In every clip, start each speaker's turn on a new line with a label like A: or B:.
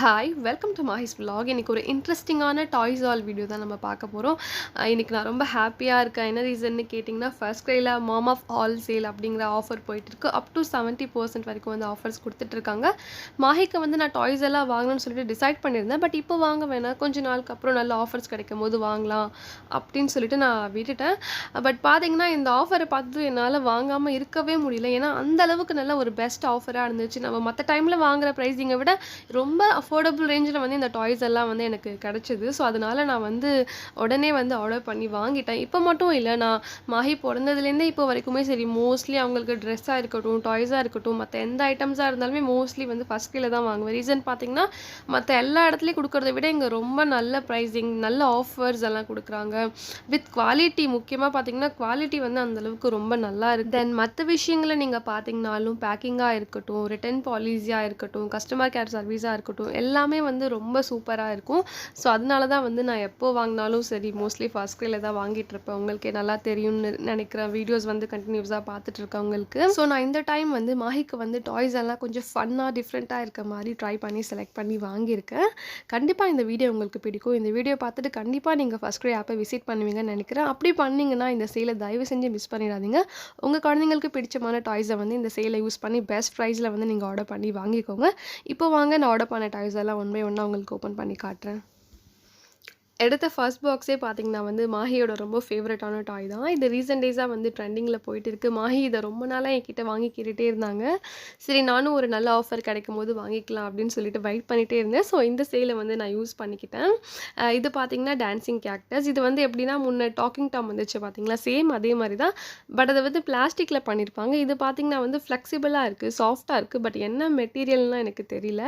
A: Hi welcome to Mahi's vlog. இன்றைக்கி ஒரு இன்ட்ரெஸ்டிங்கான டாய்ஸ் ஆல் வீடியோ தான் நம்ம பார்க்க போகிறோம். இன்றைக்கி நான் ரொம்ப ஹாப்பியாக இருக்கேன். என்ன ரீசன்னு கேட்டிங்கன்னா, ஃபர்ஸ்ட்க்ரையில் மாம் ஆஃப் ஆல் சேல் அப்படிங்கிற ஆஃபர் போயிட்டுருக்கு. அப் டு 70% வரைக்கும் வந்து ஆஃபர்ஸ் கொடுத்துட்ருக்காங்க. மாஹிக்கு வந்து நான் டாய்ஸ் எல்லாம் வாங்கணும்னு சொல்லிட்டு டிசைட் பண்ணியிருந்தேன். பட் இப்போ வாங்க வேணாம், கொஞ்சம் நாளுக்கு அப்புறம் நல்ல ஆஃபர்ஸ் கிடைக்கும் போது வாங்கலாம் அப்படின்னு சொல்லிட்டு நான் விட்டுட்டேன். பட் பார்த்தீங்கன்னா, இந்த ஆஃபரை பார்த்து என்னால் வாங்காமல் இருக்கவே முடியல. ஏன்னா அந்த அளவுக்கு நல்ல ஒரு பெஸ்ட் ஆஃபராக இருந்துச்சு. நம்ம மற்ற டைமில் வாங்குகிற ப்ரைஸிங்கை விட ரொம்ப அஃபோர்டபுள் ரேஞ்சில் வந்து இந்த டாய்ஸ் எல்லாம் வந்து எனக்கு கிடச்சிது. ஸோ அதனால் நான் வந்து உடனே வந்து ஆர்டர் பண்ணி வாங்கிட்டேன். இப்போ மட்டும் இல்லை, நான் மாஹி பிறந்ததுலேருந்தே இப்போ வரைக்குமே சரி, மோஸ்ட்லி அவங்களுக்கு ட்ரெஸ்ஸாக இருக்கட்டும், டாய்ஸாக இருக்கட்டும், மற்ற எந்த ஐட்டம்ஸாக இருந்தாலுமே மோஸ்ட்லி வந்து ஃபர்ஸ்ட்க்ரையில் தான் வாங்குவேன். ரீசன் பார்த்தீங்கன்னா, மற்ற எல்லா இடத்துலையும் கொடுக்குறத விட இங்கே ரொம்ப நல்ல ப்ரைஸிங், நல்ல ஆஃபர்ஸ் எல்லாம் கொடுக்குறாங்க. வித் குவாலிட்டி, முக்கியமாக பார்த்தீங்கன்னா குவாலிட்டி வந்து அந்தளவுக்கு ரொம்ப நல்லா இருக்குது. தென் மற்ற விஷயங்களை நீங்கள் பார்த்தீங்கனாலும், பேக்கிங்காக இருக்கட்டும், ரிட்டர்ன் பாலிசியாக இருக்கட்டும், கஸ்டமர் கேர் சர்வீஸாக இருக்கட்டும், எல்லாமே வந்து ரொம்ப சூப்பராக இருக்கும். ஸோ அதனால தான் வந்து நான் எப்போ வாங்கினாலும் சரி, மோஸ்ட்லி ஃபர்ஸ்ட்க்ரையில் தான் வாங்கிட்டுருப்பேன். உங்களுக்கே நல்லா தெரியும்னு நினைக்கிறேன், வீடியோஸ் வந்து கண்டினியூஸாக பார்த்துட்ருக்கவங்களுக்கு. ஸோ நான் இந்த டைம் வந்து மாஹிக்கு வந்து டாய்ஸ் எல்லாம் கொஞ்சம் ஃபன்னாக டிஃப்ரெண்ட்டாக இருக்க மாதிரி ட்ரை பண்ணி செலக்ட் பண்ணி வாங்கியிருக்கேன். கண்டிப்பாக இந்த வீடியோ உங்களுக்கு பிடிக்கும். இந்த வீடியோ பார்த்துட்டு கண்டிப்பாக நீங்கள் ஃபர்ஸ்ட்க்ரை ஆப்பை விசிட் பண்ணுவீங்கன்னு நினைக்கிறேன். அப்படி பண்ணிங்கன்னா இந்த சேலை தயவு செஞ்சு மிஸ் பண்ணிடாதீங்க. உங்கள் குழந்தைங்களுக்கு பிடிச்சமான டாய்ஸை வந்து இந்த சேலை யூஸ் பண்ணி பெஸ்ட் ப்ரைஸில் வந்து நீங்கள் ஆர்டர் பண்ணி வாங்கிக்கோங்க. இப்போ வாங்க, நான் ஆர்டர் பண்ண டாய்ஸ் எல்லாம் ஒன் பை ஒன்னாக உங்களுக்கு ஓப்பன் பண்ணி காட்டுறேன். எடுத்த ஃபர்ஸ்ட் பாக்ஸே பார்த்தீங்கன்னா வந்து மாஹியோட ரொம்ப ஃபேவரட்டான டாய் தான். இது ரீசெண்ட் டேஸாக வந்து ட்ரெண்டிங்கில் போயிட்டு இருக்குது. மாஹி இதை ரொம்ப நாளாக என்கிட்ட வாங்கி கேட்டுகிட்டே இருந்தாங்க. சரி, நானும் ஒரு நல்ல ஆஃபர் கிடைக்கும் போது வாங்கிக்கலாம் அப்படின்னு சொல்லிட்டு வெயிட் பண்ணிகிட்டே இருந்தேன். ஸோ இந்த சேலை வந்து நான் யூஸ் பண்ணிக்கிட்டேன். இது பார்த்தீங்கன்னா டான்சிங் கேக்டஸ். இது வந்து எப்படின்னா, முன்ன டாக்கிங் டாம் வந்துச்சு பார்த்தீங்களா, சேம் அதே மாதிரி தான். பட் அதை வந்து பிளாஸ்டிக்கில் பண்ணியிருப்பாங்க. இது பார்த்தீங்கன்னா வந்து ஃப்ளெக்சிபிளாக இருக்குது, சாஃப்டாக இருக்குது. பட் என்ன மெட்டீரியல்னால் எனக்கு தெரியல.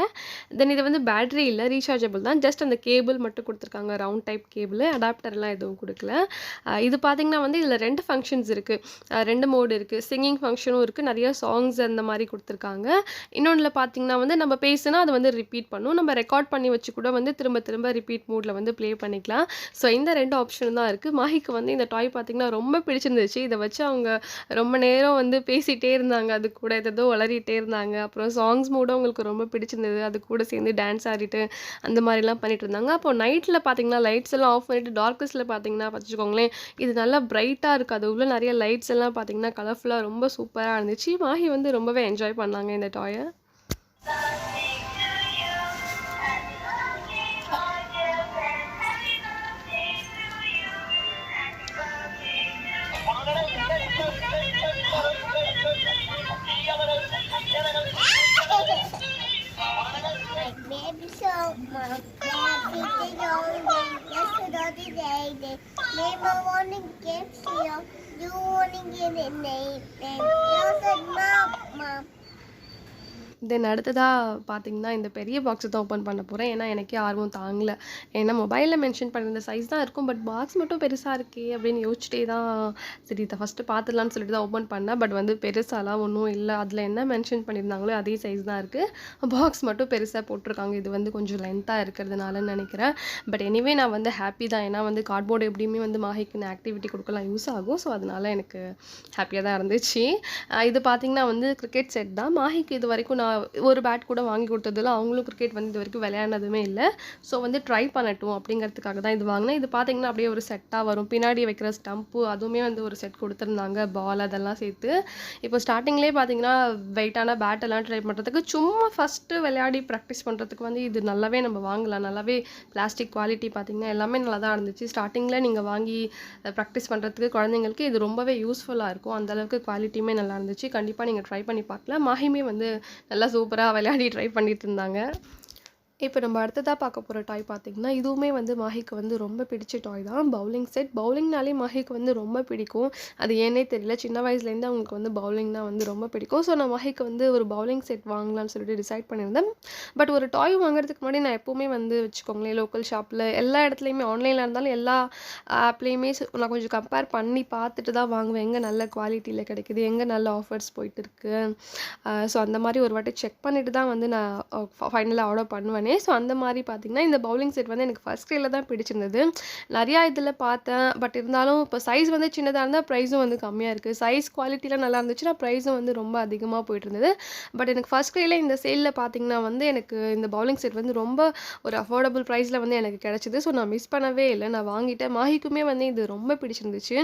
A: தென் இது வந்து பேட்டரி இல்லை, ரீசார்ஜபிள் தான். ஜஸ்ட் அந்த கேபிள் மட்டும் கொடுத்துருக்காங்க, ரவுண்ட் டைப் கேபிள், அடாப்டர்லாம் எதுவும் கொடுக்கல. இது பார்த்தீங்கன்னா வந்து இதில் 2 ஃபங்க்ஷன்ஸ் இருக்குது, 2 மோடு இருக்குது. சிங்கிங் ஃபங்க்ஷனும் இருக்குது, நிறைய சாங்ஸ் அந்த மாதிரி கொடுத்துருக்காங்க. இன்னொன்றில் பார்த்தீங்கன்னா வந்து நம்ம பேசுனா அது வந்து ரிப்பீட் பண்ணும், நம்ம ரெக்கார்ட் பண்ணி வச்சு கூட வந்து திரும்ப திரும்ப ரிப்பீட் மோடில் வந்து ப்ளே பண்ணிக்கலாம். ஸோ இந்த 2 ஆப்ஷன் தான் இருக்குது. மாஹிக்கு வந்து இந்த டாய் பார்த்தீங்கன்னா ரொம்ப பிடிச்சிருந்துச்சு. இதை வச்சு அவங்க ரொம்ப நேரம் வந்து பேசிகிட்டே இருந்தாங்க, அது கூட ஏதோ வளரிட்டே இருந்தாங்க. அப்புறம் சாங்ஸ் மோடும் அவங்களுக்கு ரொம்ப பிடிச்சிருந்தது, அது கூட சேர்ந்து டான்ஸ் ஆடிட்டு அந்த மாதிரிலாம் பண்ணிட்டு இருந்தாங்க. அப்போ நைட்டில் பார்த்தீங்கன்னா லைட்ஸ் எல்லாம் ஆஃப் பண்ணிட்டு டார்க்கஸ்ட்டில் பார்த்தீங்கன்னா வச்சுக்கோங்களேன், இது நல்லா பிரைட்டாக இருக்குது. அது உள்ள நிறைய லைட்ஸ் எல்லாம் பார்த்தீங்கன்னா கலர்ஃபுல்லாக ரொம்ப சூப்பராக இருந்துச்சு. மாஹி வந்து ரொம்பவே என்ஜாய் பண்ணாங்க இந்த டாயை.
B: Baby so much happy yesterday. Mama wanna gift you wanna give it name. You said mom.
A: தென் அடுத்ததாக பார்த்தீங்கன்னா இந்த பெரிய பாக்ஸை தான் ஓப்பன் பண்ண போகிறேன். ஏன்னா எனக்கே ஆர்வம் தாங்கலை. ஏன்னா மொபைலில் மென்ஷன் பண்ணியிருந்த சைஸ் தான் இருக்கும், பட் பாக்ஸ் மட்டும் பெருசாக இருக்கே அப்படின்னு யோசிச்சிட்டே தான் சரி இதை ஃபஸ்ட்டு பார்த்துடலான்னு சொல்லிட்டு தான் ஓப்பன் பண்ணேன். பட் வந்து பெருசாலாம் ஒன்றும் இல்லை, அதில் என்ன மென்ஷன் பண்ணியிருந்தாங்களோ அதே சைஸ் தான் இருக்குது. பாக்ஸ் மட்டும் பெருசாக போட்டிருக்காங்க. இது வந்து கொஞ்சம் லென்த்தாக இருக்கிறதுனாலன்னு நினைக்கிறேன். பட் எனிவே நான் வந்து ஹாப்பி தான். ஏன்னா வந்து கார்ட்போர்டு எப்படியுமே வந்து மாஹிக்கு ஆக்டிவிட்டி கொடுக்கலாம் யூஸ் ஆகும். ஸோ அதனால் எனக்கு ஹாப்பியாக தான் இருந்துச்சு. இது பார்த்திங்கன்னா வந்து கிரிக்கெட் செட் தான். மாஹிக்கு இது வரைக்கும் நான் ஒரு பேட் கூட வாங்கி கொடுத்ததில்ல, அவங்களும் கிரிக்கெட் வந்து இது வரைக்கும் விளையாடினதுமே இல்லை. ஸோ வந்து ட்ரை பண்ணட்டும் அப்படிங்கிறதுக்காக தான் இது வாங்கினேன். இது பார்த்தீங்கன்னா அப்படியே ஒரு செட்டாக வரும், பின்னாடி வைக்கிற ஸ்டம்ப்பு அதுவுமே வந்து ஒரு செட் கொடுத்துருந்தாங்க, பால் அதெல்லாம் சேர்த்து. இப்போ ஸ்டார்டிங்லேயே பார்த்தீங்கன்னா வெயிட்டான பேட்டெல்லாம் ட்ரை பண்ணுறதுக்கு, சும்மா ஃபஸ்ட்டு விளையாடி ப்ராக்டிஸ் பண்ணுறதுக்கு வந்து இது நல்லாவே நம்ம வாங்கலாம். நல்லாவே பிளாஸ்டிக் குவாலிட்டி பார்த்திங்கன்னா எல்லாமே நல்லா தான் இருந்துச்சு. ஸ்டார்டிங்கில் நீங்கள் வாங்கி ப்ராக்டிஸ் பண்ணுறதுக்கு குழந்தைங்களுக்கு இது ரொம்பவே யூஸ்ஃபுல்லாக இருக்கும். அந்தளவுக்கு குவாலிட்டியுமே நல்லா இருந்துச்சு. கண்டிப்பாக நீங்கள் ட்ரை பண்ணி பார்க்கலாம். மாஹிமே வந்து நல்லா சூப்பராக விளையாடி ட்ரை பண்ணிட்டு இருந்தாங்க. இப்போ நம்ம அடுத்ததாக பார்க்க போகிற டாய் பார்த்திங்கன்னா, இதுவுமே வந்து மாஹிக்கு வந்து ரொம்ப பிடிச்ச டாய் தான். Bowling set. பவுலிங்னாலே மாஹிக்கு வந்து ரொம்ப பிடிக்கும். அது ஏன்னே தெரியல, சின்ன வயசுலேருந்து அவங்களுக்கு வந்து பவுலிங்னா வந்து ரொம்ப பிடிக்கும். ஸோ நான் மாஹிக்கு வந்து ஒரு பவுலிங் செட் வாங்கலாம்னு சொல்லிட்டு டிசைட் பண்ணியிருந்தேன். பட் ஒரு டாய் வாங்குறதுக்கு முன்னாடி நான் எப்போவுமே வந்து வச்சுக்கோங்களேன், லோக்கல் ஷாப்பில் எல்லா இடத்துலையுமே, ஆன்லைனில் இருந்தாலும் எல்லா ஆப்லேயுமே நான் கொஞ்சம் கம்பேர் பண்ணி பார்த்துட்டு தான் வாங்குவேன். எங்கே நல்ல குவாலிட்டியில் கிடைக்குது, எங்கே நல்ல ஆஃபர்ஸ் போயிட்டு இருக்குது. ஸோ அந்த மாதிரி ஒரு வாட்டி செக் பண்ணிவிட்டு தான் வந்து நான் ஃபைனலாக ஆர்டர் பண்ணுவேன். நானே. ஸோ அந்த மாதிரி பார்த்தீங்கன்னா இந்த பவுலிங் செட் வந்து எனக்கு Firstcryல தான் பிடிச்சிருந்தது. நிறையா இதில் பார்த்தேன். பட் இருந்தாலும் இப்போ சைஸ் வந்து சின்னதாக இருந்தால் ப்ரைஸும் வந்து கம்மியாக இருக்குது. சைஸ் குவாலிட்டிலாம் நல்லா இருந்துச்சுன்னா ப்ரைஸும் வந்து ரொம்ப அதிகமாக போயிட்டு இருந்தது. பட் எனக்கு Firstcryல இந்த சேலில் பார்த்தீங்கன்னா வந்து எனக்கு இந்த பவுலிங் செட் வந்து ரொம்ப ஒரு அஃபோர்டபுள் ப்ரைஸில் வந்து எனக்கு கிடச்சிது. ஸோ நான் மிஸ் பண்ணவே இல்லை. நான் வாங்கிட்டேன். மாஹிக்குமே வந்து இது ரொம்ப பிடிச்சிருந்துச்சு.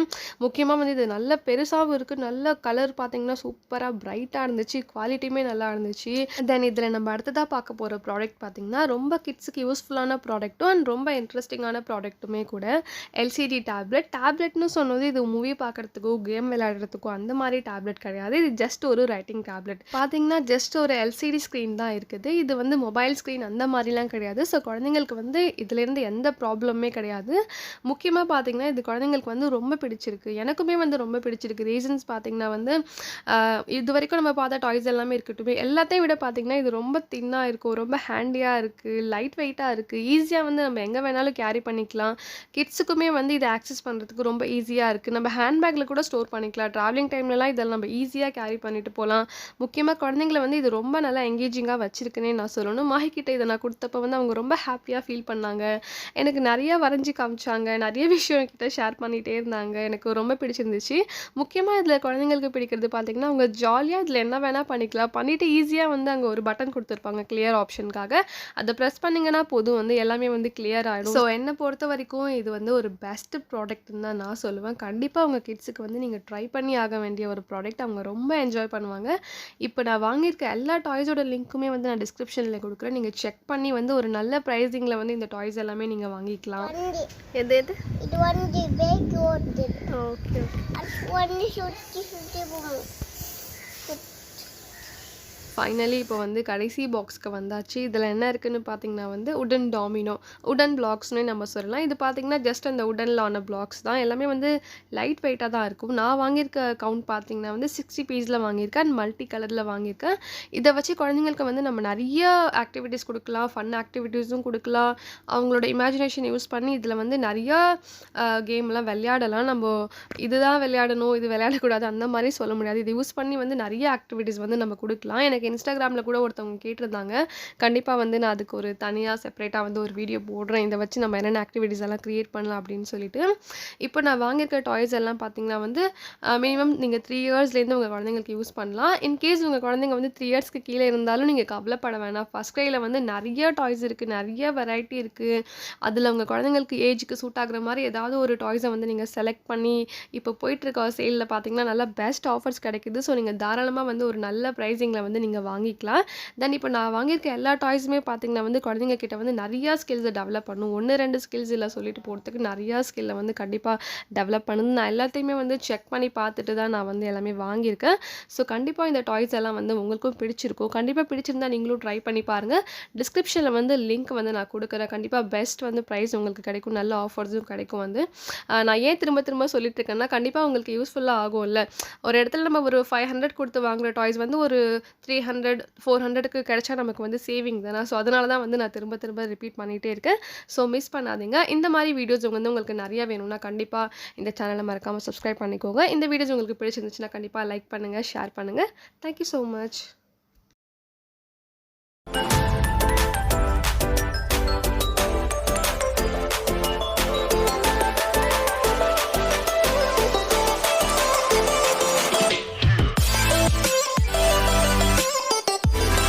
A: முக்கியமாக வந்து இது நல்ல பெருசாகவும் இருக்குது. நல்ல கலர் பார்த்தீங்கன்னா சூப்பராக பிரைட்டாக இருந்துச்சு. குவாலிட்டியுமே நல்லா இருந்துச்சு. தென் இதில் நம்ம அடுத்ததாக பார்க்க போகிற ப்ராடக்ட் பார்த்தீங்கன்னா ரொம்ப கிட்ஸுக்கு யூஸ்ஃபுல்லான ப்ராடக்ட்டும் அண்ட் ரொம்ப இன்ட்ரெஸ்டிங்கான ப்ராடக்ட்டுமே கூட எல்சிடி டேப்லெட்னு சொன்னது இது மூவி பார்க்குறதுக்கோ கேம் விளையாடுறதுக்கோ அந்த மாதிரி டேப்லெட் கிடையாது. இது ஜஸ்ட் ஒரு ரைட்டிங் டேப்லெட் பார்த்தீங்கன்னா ஜஸ்ட் ஒரு எல்சிடி ஸ்க்ரீன் தான் இருக்குது. இது வந்து மொபைல் ஸ்க்ரீன் அந்த மாதிரிலாம் கிடையாது. ஸோ குழந்தைங்களுக்கு வந்து இதுலேருந்து எந்த ப்ராப்ளமே கிடையாது. முக்கியமாக பார்த்தீங்கன்னா இது குழந்தைங்களுக்கு வந்து ரொம்ப பிடிச்சிருக்கு. எனக்குமே வந்து ரொம்ப பிடிச்சிருக்கு. ரீசன்ஸ் பார்த்தீங்கன்னா வந்து இது வரைக்கும் நம்ம பார்த்த டாய்ஸ் எல்லாமே இருக்கட்டுமே எல்லாத்தையும் விட பார்த்தீங்கன்னா இது ரொம்ப தின்னாக இருக்கும். ரொம்ப ஹேண்டியாக இருக்குது. லைட் வெயிட்டாக இருக்குது. ஈஸியாக வந்து நம்ம எங்கே வேணாலும் கேரி பண்ணிக்கலாம். கிட்ஸுக்குமே வந்து இதை ஆக்சஸ் பண்ணுறதுக்கு ரொம்ப ஈஸியாக இருக்குது. நம்ம ஹேண்ட்பேக்கில் கூட ஸ்டோர் பண்ணிக்கலாம். ட்ராவலிங் டைம்லலாம் இதெல்லாம் நம்ம ஈஸியாக கேரி பண்ணிட்டு போகலாம். முக்கியமாக குழந்தைங்கள வந்து இது ரொம்ப நல்லா எங்கேஜிங்காக வச்சுருக்குன்னே நான் சொல்லணும். மாஹிக்கிட்ட இதை நான் கொடுத்தப்ப வந்து அவங்க ரொம்ப ஹாப்பியாக ஃபீல் பண்ணாங்க. எனக்கு நிறையா வரைஞ்சி காமிச்சாங்க. நிறைய விஷயம் என்கிட்ட ஷேர் பண்ணிகிட்டே இருந்தாங்க. எனக்கு ரொம்ப பிடிச்சிருந்துச்சு. முக்கியமாக இதில் குழந்தைங்களுக்கு பிடிக்கிறது பார்த்தீங்கன்னா அவங்க ஜாலியாக இதில் என்ன வேணால் பண்ணிக்கலாம். பண்ணிவிட்டு ஈஸியாக வந்து அங்கே ஒரு பட்டன் கொடுத்துருப்பாங்க கிளியர் ஆப்ஷனுக்காக. அதை ப்ரெஸ் பண்ணிங்கன்னா போதும் வந்து எல்லாமே வந்து கிளியர் ஆகிடும். ஸோ என்னை பொறுத்த வரைக்கும் இது வந்து ஒரு பெஸ்ட் ப்ராடக்ட்னு தான் நான் சொல்லுவேன். கண்டிப்பாக உங்கள் கிட்ஸுக்கு வந்து நீங்கள் ட்ரை பண்ணி ஆக வேண்டிய ஒரு ப்ராடக்ட். அவங்க ரொம்ப என்ஜாய் பண்ணுவாங்க. இப்போ நான் வாங்கியிருக்க எல்லா டாய்ஸோட லிங்க்குமே வந்து நான் டிஸ்கிரிப்ஷனில் கொடுக்குறேன். நீங்கள் செக் பண்ணி வந்து ஒரு நல்ல ப்ரைஸிங்கில் வந்து இந்த டாய்ஸ் எல்லாமே நீங்கள் வாங்கிக்கலாம். எது எது
B: இது வந்து பேக் ஓடுது.
A: Okay okay.
B: அது வந்து சுத்தி போகும்.
A: ஃபைனலி இப்போ வந்து கடைசி பாக்ஸ்க்கு வந்தாச்சு. இதில் என்ன இருக்குன்னு பார்த்தீங்கன்னா வந்து உடன் டாமினோ உடன் பிளாக்ஸ்னு நம்ம சொல்லலாம். இது பார்த்தீங்கன்னா ஜஸ்ட் அந்த உடனில் ஆன பிளாக்ஸ் தான். எல்லாமே வந்து லைட் வெயிட்டாக தான் இருக்கும். நான் வாங்கியிருக்க கவுண்ட் பார்த்தீங்கன்னா வந்து 60 பீஸில் வாங்கியிருக்கேன் அண்ட் மல்டி கலரில் வாங்கியிருக்கேன். இதை வச்சு குழந்தைங்களுக்கு வந்து நம்ம நிறைய ஆக்டிவிட்டீஸ் கொடுக்கலாம். ஃபன் ஆக்டிவிட்டீஸும் கொடுக்கலாம். அவங்களோட இமேஜினேஷன் யூஸ் பண்ணி இதில் வந்து நிறையா கேம்லாம் விளையாடலாம். நம்ம இதுதான் விளையாடணும் இது விளையாடக்கூடாது அந்த மாதிரி சொல்ல முடியாது. இதை யூஸ் பண்ணி வந்து நிறைய ஆக்டிவிட்டீஸ் வந்து நம்ம கொடுக்கலாம். எனக்கு இன்ஸ்டாகிராமில் கூட ஒருத்தவங்க கேட்டிருந்தாங்க. கண்டிப்பாக வந்து நான் அதுக்கு ஒரு தனியாக செப்பரேட்டாக வந்து ஒரு வீடியோ போடுறேன். இதை வச்சு நம்ம என்னென்ன ஆக்டிவிட்டீஸ் எல்லாம் க்ரியேட் பண்ணலாம் அப்படின்னு சொல்லிட்டு. இப்போ நான் வாங்கியிருக்க டாய்ஸ் எல்லாம் பார்த்தீங்கன்னா வந்து மினிமம் நீங்கள் 3 இயர்ஸ்லேருந்து உங்கள் குழந்தைங்களுக்கு யூஸ் பண்ணலாம். இன்கேஸ் உங்கள் குழந்தைங்க வந்து 3 இயர்ஸ்க்கு கீழே இருந்தாலும் நீங்கள் கவலைப்பட வேணாம். Firstcryல வந்து நிறைய டாய்ஸ் இருக்குது. நிறைய வெரைட்டி இருக்குது. அதில் உங்கள் குழந்தைங்களுக்கு ஏஜுக்கு சூட் ஆகுற மாதிரி ஏதாவது ஒரு டாய்ஸை வந்து நீங்கள் செலக்ட் பண்ணி இப்போ போயிட்டுருக்க சேலில் பார்த்தீங்கன்னா நல்லா பெஸ்ட் ஆஃபர்ஸ் கிடைக்குது. ஸோ நீங்கள் தாராளமாக வந்து ஒரு நல்ல ப்ரைஸிங்கில் வந்து நீங்கள் வாங்கிக்கலாம். தென் இப்போ நான் வாங்கியிருக்க எல்லா டாய்ஸுமே பார்த்தீங்கன்னா வந்து குழந்தைங்க கிட்ட வந்து நிறையா ஸ்கில்ஸை டெவலப் பண்ணும். 1-2 ஸ்கில்ஸ் இல்லை சொல்லிட்டு போகிறதுக்கு நிறையா ஸ்கில்லை வந்து கண்டிப்பாக டெவலப் பண்ணணும். நான் எல்லாத்தையுமே வந்து செக் பண்ணி பார்த்துட்டு தான் நான் வந்து எல்லாமே வாங்கியிருக்கேன். ஸோ கண்டிப்பாக இந்த டாய்ஸ் எல்லாம் வந்து உங்களுக்கும் பிடிச்சிருக்கும். கண்டிப்பாக பிடிச்சிருந்தா நீங்களும் ட்ரை பண்ணி பாருங்கள். டிஸ்கிரிப்ஷனில் வந்து லிங்க் வந்து நான் கொடுக்குறேன். கண்டிப்பாக பெஸ்ட் வந்து ப்ரைஸ் உங்களுக்கு கிடைக்கும். நல்ல ஆஃபர்ஸும் கிடைக்கும் வந்து. நான் ஏன் திரும்ப திரும்ப சொல்லிட்டு இருக்கேன்னா கண்டிப்பாக உங்களுக்கு யூஸ்ஃபுல்லாக ஆகும்ல. ஒரு இடத்துல நம்ம ஒரு 500 கொடுத்து வாங்குற டாய்ஸ் வந்து ஒரு 300 400க்கு கிடைச்சா நமக்கு வந்து சேவிங் தானே. ஸோ அதனால தான் வந்து நான் திரும்ப திரும்ப ரிப்பீட் பண்ணிகிட்டே இருக்கேன். ஸோ மிஸ் பண்ணாதீங்க. இந்த மாதிரி வீடியோஸ் வந்து உங்களுக்கு நிறையா வேணும்னா கண்டிப்பாக இந்த சேனலை மறக்காமல் சப்ஸ்கிரைப் பண்ணிக்கோங்க. இந்த வீடியோஸ் உங்களுக்கு பிடிச்சிருந்துச்சுன்னா கண்டிப்பாக லைக் பண்ணுங்கள், ஷேர் பண்ணுங்கள். Thank you so much.